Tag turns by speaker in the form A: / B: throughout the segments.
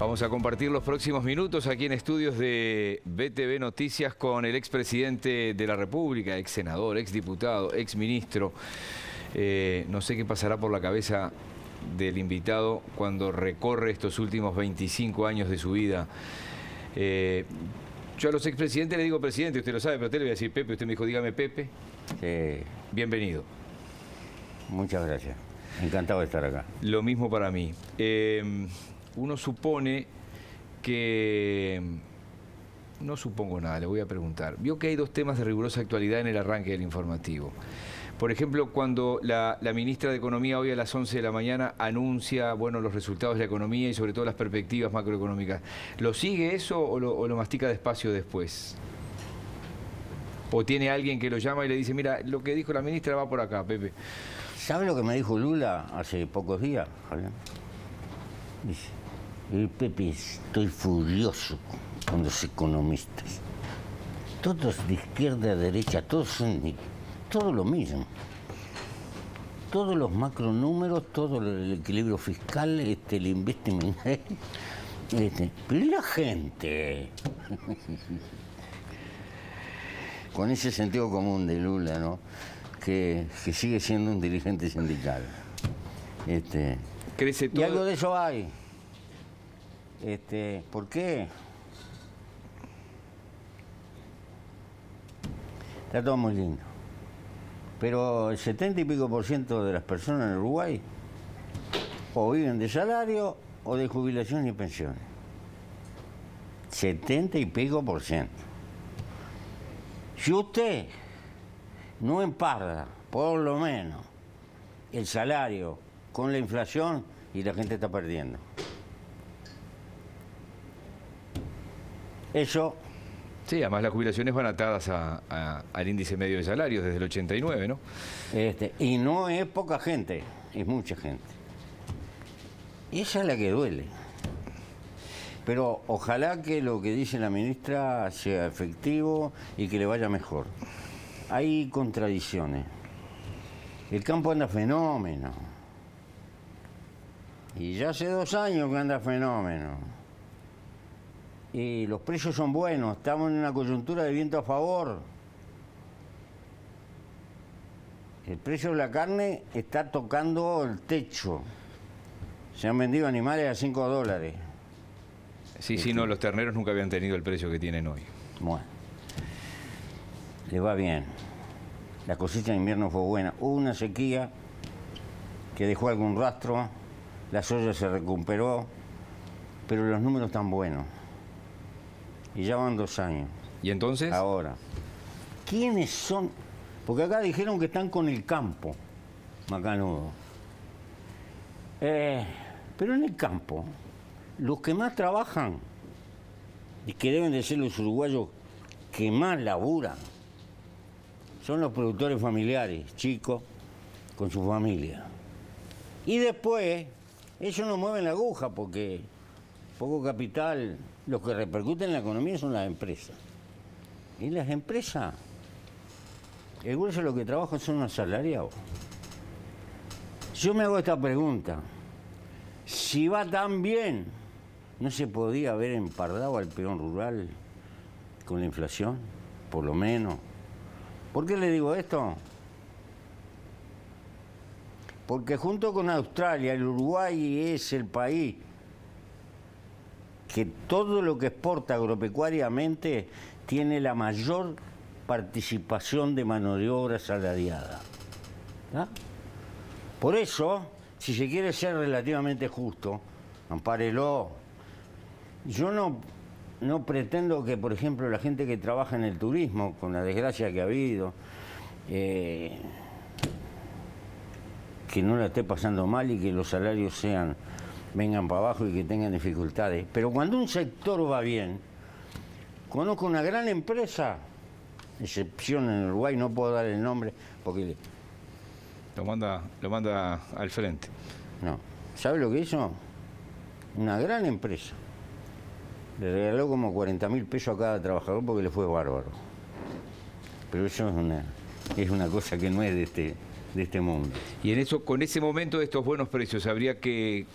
A: Vamos a compartir los próximos minutos aquí en estudios de BTV Noticias con el expresidente de la República, ex senador, ex diputado, ex ministro. No sé qué pasará por la cabeza del invitado cuando recorre estos últimos 25 años de su vida. Yo a los expresidentes le digo presidente, usted lo sabe, pero a usted le voy a decir Pepe. Usted me dijo, dígame Pepe. Bienvenido.
B: Muchas gracias. Encantado de estar acá.
A: Lo mismo para mí. Uno supone que... No supongo nada, le voy a preguntar. Vio que hay dos temas de rigurosa actualidad en el arranque del informativo. Por ejemplo, cuando la ministra de Economía hoy a las 11 de la mañana anuncia, bueno, los resultados de la economía y sobre todo las perspectivas macroeconómicas. ¿Lo sigue eso o lo mastica despacio después? ¿O tiene alguien que lo llama y le dice, mira, lo que dijo la ministra va por acá, Pepe?
B: ¿Sabe lo que me dijo Lula hace pocos días, Javier? Dice, Pepe, estoy furioso con los economistas. Todos de izquierda a derecha, todos son todo lo mismo. Todos los macronúmeros, todo el equilibrio fiscal, el investment, pero ¿y la gente? Con ese sentido común de Lula, ¿no? Que sigue siendo un dirigente sindical.
A: Crece todo...
B: Y algo de eso hay. ¿Por qué? Está todo muy lindo. Pero el 70 y pico % de las personas en Uruguay o viven de salario o de jubilación y pensiones. 70 y pico %. Si usted no emparda, por lo menos, el salario con la inflación, y la gente está perdiendo. Eso...
A: Sí, además las jubilaciones van atadas al índice medio de salarios desde el 89, ¿no?
B: Y no es poca gente, es mucha gente. Y esa es la que duele. Pero ojalá que lo que dice la ministra sea efectivo y que le vaya mejor. Hay contradicciones. El campo anda fenómeno. Y ya hace 2 años que anda fenómeno. Y los precios son buenos, estamos en una coyuntura de viento a favor. El precio de la carne está tocando el techo. Se han vendido animales a $5.
A: Sí, no, los terneros nunca habían tenido el precio que tienen hoy.
B: Bueno, le va bien. La cosecha de invierno fue buena. Hubo una sequía que dejó algún rastro, la soya se recuperó, pero los números están buenos. Y ya van 2 años.
A: ¿Y entonces?
B: Ahora, ¿quiénes son? Porque acá dijeron que están con el campo, macanudo. Pero en el campo, los que más trabajan, y que deben de ser los uruguayos que más laburan, son los productores familiares, chicos, con su familia. Y después, ellos no mueven la aguja porque poco capital... Lo que repercute en la economía son las empresas. Y las empresas, el grueso de lo que trabajan son asalariados. Yo me hago esta pregunta. Si va tan bien, ¿no se podía haber empardado al peón rural con la inflación? Por lo menos. ¿Por qué le digo esto? Porque junto con Australia, el Uruguay es el país que todo lo que exporta agropecuariamente tiene la mayor participación de mano de obra asalariada. ¿Ah? Por eso, si se quiere ser relativamente justo, ampárelo. Yo no pretendo que, por ejemplo, la gente que trabaja en el turismo, con la desgracia que ha habido, que no la esté pasando mal y que los salarios vengan para abajo y que tengan dificultades. Pero cuando un sector va bien, conozco una gran empresa, excepción en Uruguay, no puedo dar el nombre porque...
A: Lo manda al frente.
B: No. ¿Sabe lo que hizo? Una gran empresa. Le regaló como 40.000 pesos a cada trabajador porque le fue bárbaro. Pero eso es una cosa que no es de este mundo.
A: Y en eso, con ese momento de estos buenos precios, habría que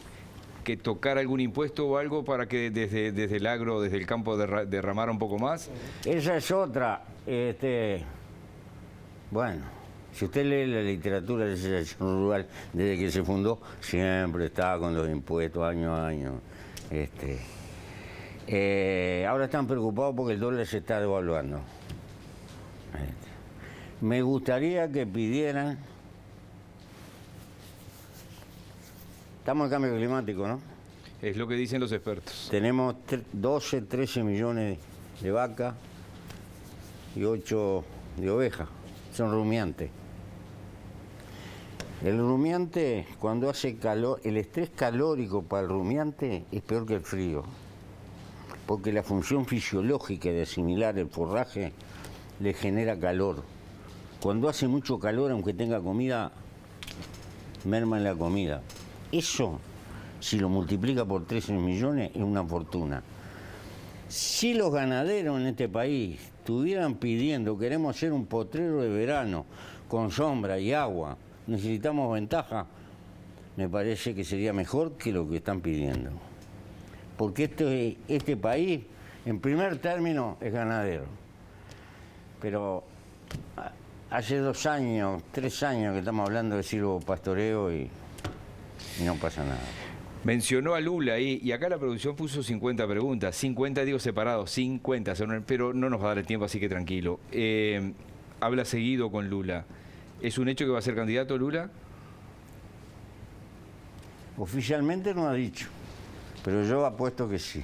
A: que tocar algún impuesto o algo para que desde el agro, desde el campo derramara un poco más?
B: Esa es otra. Bueno, si usted lee la literatura de la asociación rural desde que se fundó, siempre está con los impuestos año a año. Ahora están preocupados porque el dólar se está devaluando. Me gustaría que pidieran... Estamos en cambio climático, ¿no?
A: Es lo que dicen los expertos.
B: Tenemos 12, 13 millones de vacas y 8 de ovejas. Son rumiantes. El rumiante, cuando hace calor, el estrés calórico para el rumiante es peor que el frío. Porque la función fisiológica de asimilar el forraje le genera calor. Cuando hace mucho calor, aunque tenga comida, merma en la comida. Eso, si lo multiplica por 13 millones, es una fortuna. Si los ganaderos en este país estuvieran pidiendo, queremos hacer un potrero de verano con sombra y agua, necesitamos ventaja, me parece que sería mejor que lo que están pidiendo. Porque este país, en primer término, es ganadero. Pero hace 2 años, 3 años que estamos hablando de silvopastoreo y no pasa nada.
A: Mencionó a Lula y acá la producción puso 50 preguntas, 50 digo separados, 50, pero no nos va a dar el tiempo, así que tranquilo. Habla seguido con Lula. ¿Es un hecho que va a ser candidato Lula?
B: Oficialmente no ha dicho, pero yo apuesto que sí.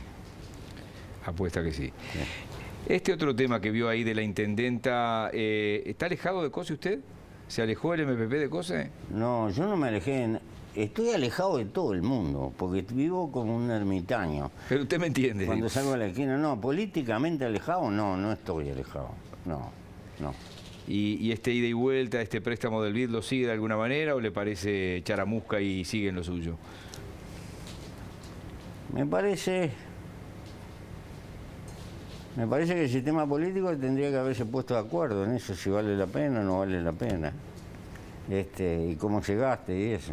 A: Apuesta que sí.
B: Sí.
A: Este otro tema que vio ahí de la intendenta, ¿está alejado de COSE usted? ¿Se alejó el MPP de COSE?
B: No, yo no me alejé. Estoy alejado de todo el mundo, porque vivo como un ermitaño.
A: Pero usted me entiende.
B: Cuando salgo a la esquina, no, políticamente alejado, no estoy alejado. No.
A: ¿Y este ida y vuelta, este préstamo del BID, lo sigue de alguna manera o le parece charamusca y sigue en lo suyo?
B: Me parece que el sistema político tendría que haberse puesto de acuerdo en eso, si vale la pena o no vale la pena. Y cómo se gaste y eso.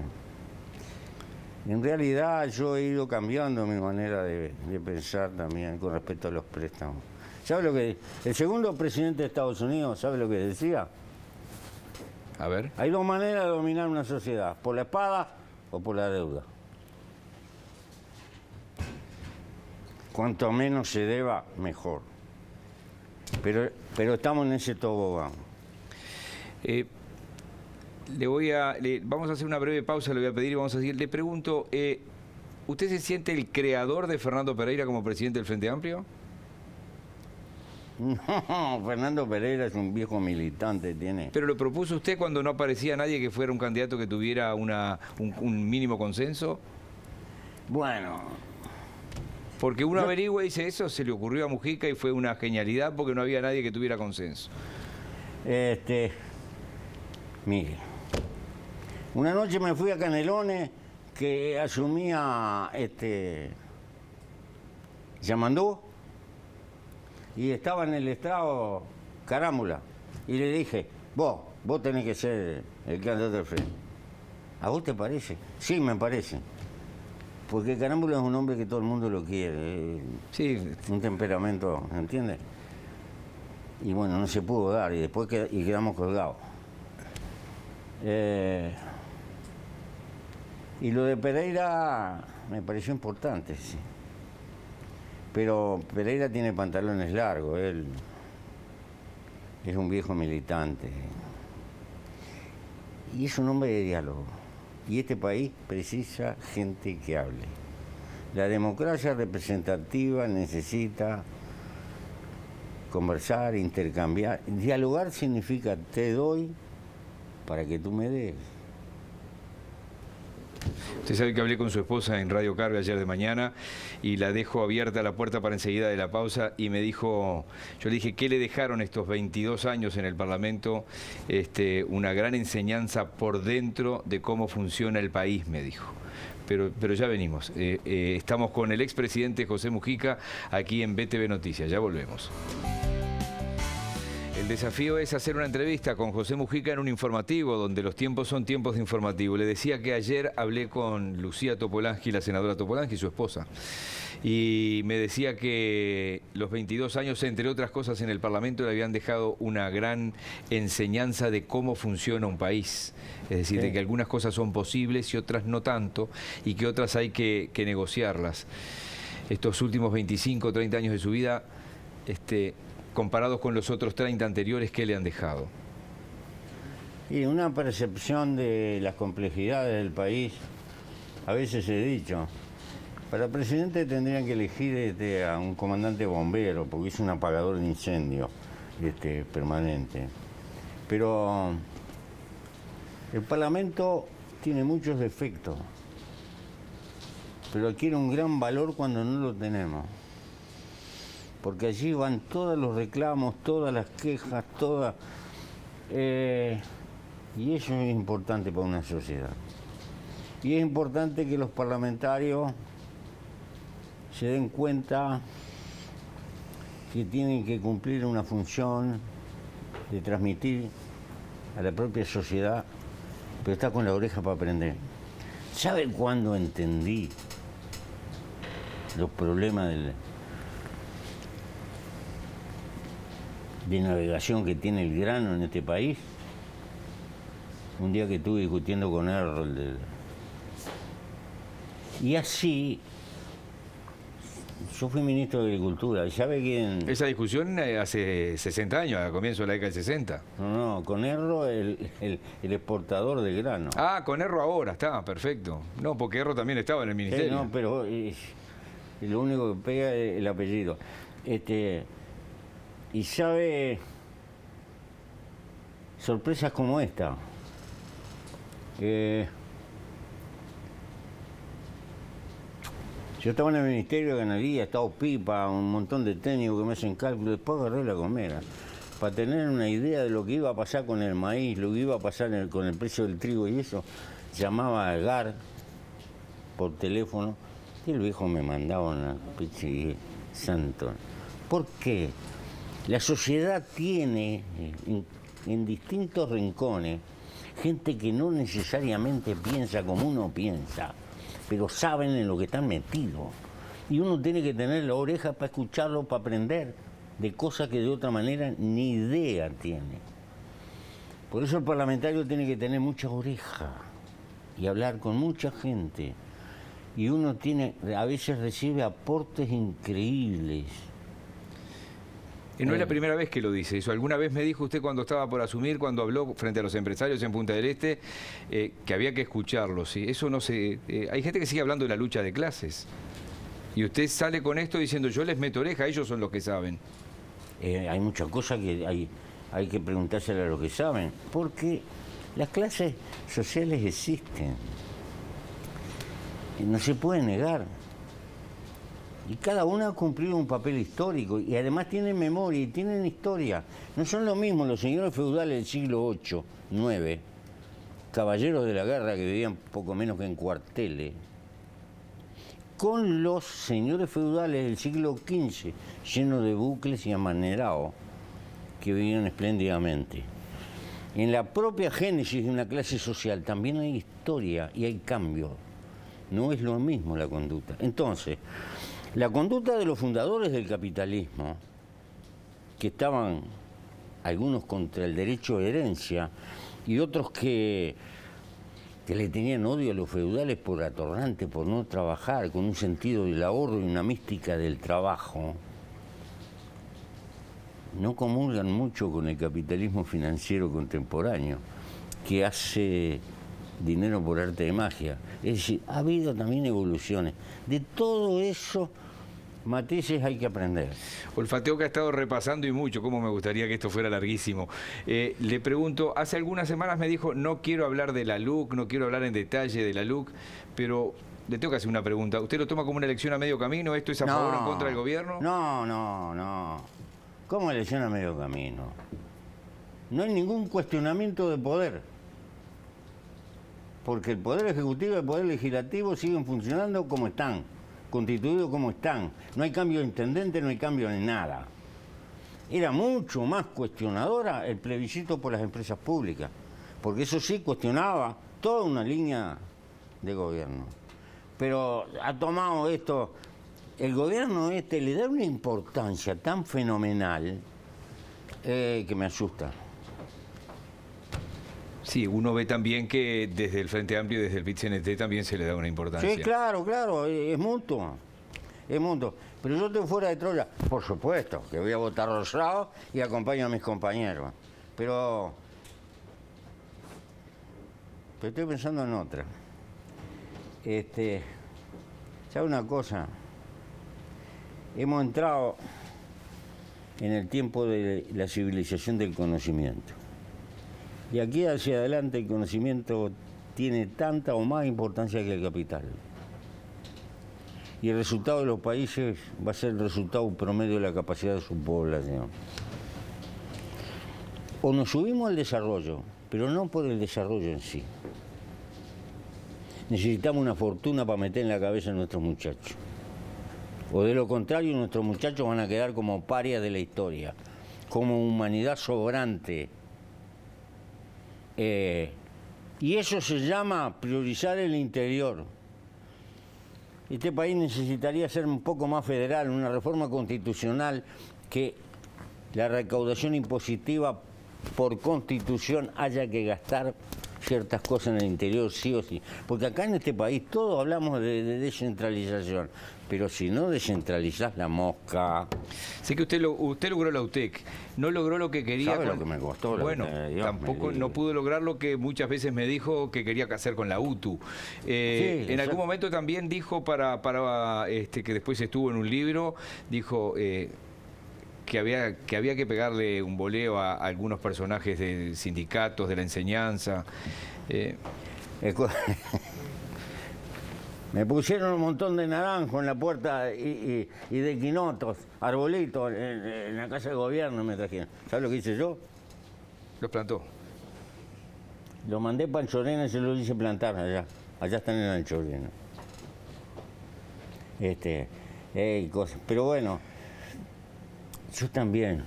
B: En realidad yo he ido cambiando mi manera de pensar también con respecto a los préstamos. ¿Sabe lo que el segundo presidente de Estados Unidos, sabe lo que decía?
A: A ver.
B: Hay 2 maneras de dominar una sociedad, por la espada o por la deuda. Cuanto menos se deba, mejor. Pero estamos en ese tobogán.
A: Vamos a hacer una breve pausa, le voy a pedir y vamos a seguir. Le pregunto, ¿usted se siente el creador de Fernando Pereira como presidente del Frente Amplio?
B: No, Fernando Pereira es un viejo militante, tiene...
A: ¿Pero lo propuso usted cuando no aparecía nadie que fuera un candidato que tuviera un mínimo consenso?
B: Bueno...
A: Porque uno averigua y dice, eso se le ocurrió a Mujica y fue una genialidad porque no había nadie que tuviera consenso.
B: Mire, una noche me fui a Canelones, que asumía Yamandú, y estaba en el estrado Carámbula, y le dije, vos tenés que ser el candidato del frente. ¿A vos te parece? Sí, me parece. Porque Carámbula es un hombre que todo el mundo lo quiere.
A: Sí.
B: Un temperamento, ¿entiendes? Y bueno, no se pudo dar, y después quedamos colgados. Y lo de Pereira me pareció importante, sí. Pero Pereira tiene pantalones largos, él es un viejo militante. Y es un hombre de diálogo. Y este país precisa gente que hable. La democracia representativa necesita conversar, intercambiar. Dialogar significa te doy para que tú me des.
A: Usted sabe que hablé con su esposa en Radio Carve ayer de mañana y la dejo abierta la puerta para enseguida de la pausa y me dijo, yo le dije, ¿qué le dejaron estos 22 años en el Parlamento? Una gran enseñanza por dentro de cómo funciona el país, me dijo. Pero ya venimos. Estamos con el expresidente José Mujica aquí en BTV Noticias. Ya volvemos. El desafío es hacer una entrevista con José Mujica en un informativo, donde los tiempos son tiempos de informativo. Le decía que ayer hablé con Lucía Topolansky, la senadora Topolansky, su esposa, y me decía que los 22 años, entre otras cosas, en el Parlamento le habían dejado una gran enseñanza de cómo funciona un país. Es decir, de que algunas cosas son posibles y otras no tanto, y que otras hay que negociarlas. Estos últimos 25 o 30 años de su vida, comparados con los otros 30 anteriores, ¿qué le han dejado?
B: Y una percepción de las complejidades del país. A veces he dicho, para presidente tendrían que elegir a un comandante bombero, porque es un apagador de incendio permanente. Pero el Parlamento tiene muchos defectos, pero adquiere un gran valor cuando no lo tenemos. Porque allí van todos los reclamos, todas las quejas, todas... y eso es importante para una sociedad. Y es importante que los parlamentarios se den cuenta que tienen que cumplir una función de transmitir a la propia sociedad, pero está con la oreja para aprender. ¿Sabe cuándo entendí los problemas de navegación que tiene el grano en este país? Un día que estuve discutiendo con él. Y así, yo fui ministro de Agricultura. ¿Y sabe quién?
A: Esa discusión hace 60 años, a comienzo de la década del 60.
B: No, con Erro, el exportador de grano.
A: Ah, con Erro ahora, está, perfecto. No, porque Erro también estaba en el ministerio.
B: No, pero lo único que pega es el apellido. Y sabe, sorpresas como esta. Yo estaba en el Ministerio de Ganadería, estaba Pipa, un montón de técnicos que me hacen cálculos, después agarré la Gomera, para tener una idea de lo que iba a pasar con el maíz, lo que iba a pasar con el precio del trigo y eso. Llamaba a GAR por teléfono y el viejo me mandaba una pichi santo. ¿Por qué? La sociedad tiene en distintos rincones gente que no necesariamente piensa como uno piensa, pero saben en lo que están metidos. Y uno tiene que tener la oreja para escucharlo, para aprender de cosas que de otra manera ni idea tiene. Por eso el parlamentario tiene que tener mucha oreja y hablar con mucha gente. Y uno a veces recibe aportes increíbles.
A: Y no es la primera vez que lo dice eso. Alguna vez me dijo usted cuando estaba por asumir, cuando habló frente a los empresarios en Punta del Este, que había que escucharlos. ¿Sí? Eso no se... hay gente que sigue hablando de la lucha de clases. Y usted sale con esto diciendo, yo les meto oreja, ellos son los que saben.
B: Hay muchas cosas que hay que preguntárselo a los que saben. Porque las clases sociales existen. No se puede negar. Y cada una ha cumplido un papel histórico y además tienen memoria y tienen historia. No son lo mismo los señores feudales del siglo VIII, IX, caballeros de la guerra que vivían poco menos que en cuarteles, con los señores feudales del siglo XV, llenos de bucles y amanerados, que vivían espléndidamente. En la propia génesis de una clase social también hay historia y hay cambio. No es lo mismo la conducta. Entonces, la conducta de los fundadores del capitalismo, que estaban algunos contra el derecho de herencia y otros que le tenían odio a los feudales por atorrante, por no trabajar, con un sentido del ahorro y una mística del trabajo, no comulgan mucho con el capitalismo financiero contemporáneo, que hace dinero por arte de magia. Es decir, ha habido también evoluciones. De todo eso, matices hay que aprender.
A: Olfateo que ha estado repasando y mucho, cómo me gustaría que esto fuera larguísimo. Le pregunto, hace algunas semanas me dijo, no quiero hablar de la LUC, no quiero hablar en detalle de la LUC, pero le tengo que hacer una pregunta. ¿Usted lo toma como una elección a medio camino? ¿Esto es a favor o en contra del gobierno?
B: No. ¿Cómo elección a medio camino? No hay ningún cuestionamiento de poder. Porque el Poder Ejecutivo y el Poder Legislativo siguen funcionando como están, constituidos como están. No hay cambio de intendente, no hay cambio en nada. era mucho más cuestionadora el plebiscito por las empresas públicas, porque eso sí cuestionaba toda una línea de gobierno. Pero ha tomado esto, el gobierno este le da una importancia tan fenomenal que me asusta.
A: Sí, uno ve también que desde el Frente Amplio y desde el PIT-CNT también se le da una importancia.
B: Sí, claro, es mutuo. Es mutuo. Pero yo estoy fuera de Troya, por supuesto, que voy a votar rosado y acompaño a mis compañeros. Pero estoy pensando en otra. ¿Sabe una cosa? Hemos entrado en el tiempo de la civilización del conocimiento. Y aquí hacia adelante el conocimiento tiene tanta o más importancia que el capital. Y el resultado de los países va a ser el resultado promedio de la capacidad de su población. O nos subimos al desarrollo, pero no por el desarrollo en sí. Necesitamos una fortuna para meter en la cabeza a nuestros muchachos. O de lo contrario, nuestros muchachos van a quedar como parias de la historia, como humanidad sobrante. Y eso se llama priorizar el interior. Este país necesitaría ser un poco más federal, una reforma constitucional que la recaudación impositiva por constitución haya que gastar ciertas cosas en el interior, sí o sí. Porque acá en este país todos hablamos de descentralización, pero si no descentralizás la mosca...
A: Sé que usted logró la UTEC, no logró lo que quería...
B: ¿Sabe lo que me costó?
A: Bueno, tampoco no pudo lograr lo que muchas veces me dijo que quería hacer con la UTU. En algún momento también dijo que después estuvo en un libro, dijo... que había que pegarle un boleo a algunos personajes de sindicatos, de la enseñanza.
B: Me pusieron un montón de naranjo en la puerta y de quinotos, arbolitos, en la casa de gobierno me trajeron. ¿Sabes lo que hice yo?
A: Los plantó.
B: Lo mandé para Anchorena y se lo hice plantar allá. Allá están en Anchorena. Cosas. Pero bueno, yo también,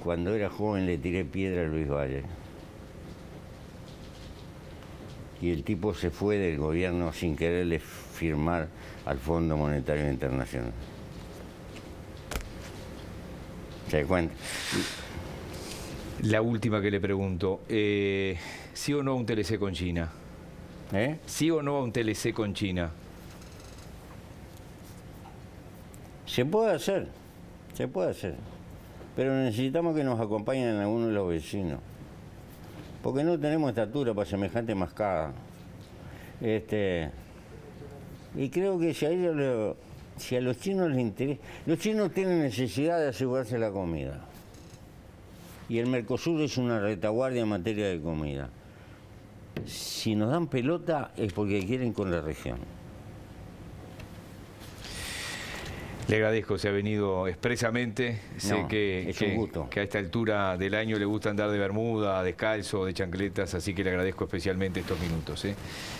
B: cuando era joven, le tiré piedra a Luis Valle. Y el tipo se fue del gobierno sin quererle firmar al Fondo Monetario Internacional. ¿Se da cuenta?
A: La última que le pregunto, ¿sí o no a un TLC con China? ¿Sí o no a un TLC con China?
B: Se puede hacer, pero necesitamos que nos acompañen algunos de los vecinos, porque no tenemos estatura para semejante mascada. Y creo que si a los chinos les interesa, los chinos tienen necesidad de asegurarse la comida, y el Mercosur es una retaguardia en materia de comida. Si nos dan pelota es porque quieren con la región.
A: Le agradezco, se ha venido expresamente. Sé que a esta altura del año le gusta andar de bermuda, descalzo, de chancletas, así que le agradezco especialmente estos minutos.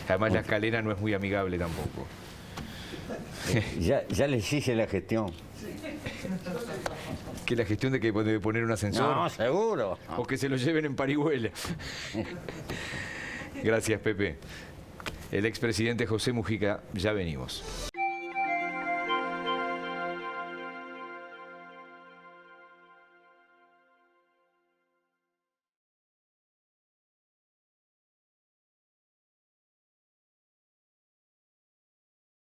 A: Además, la escalera no es muy amigable tampoco.
B: Ya les hice la gestión.
A: ¿Que la gestión de que de poner un ascensor?
B: No, seguro.
A: O que se lo lleven en parihuela. Gracias, Pepe. El expresidente José Mujica, ya venimos.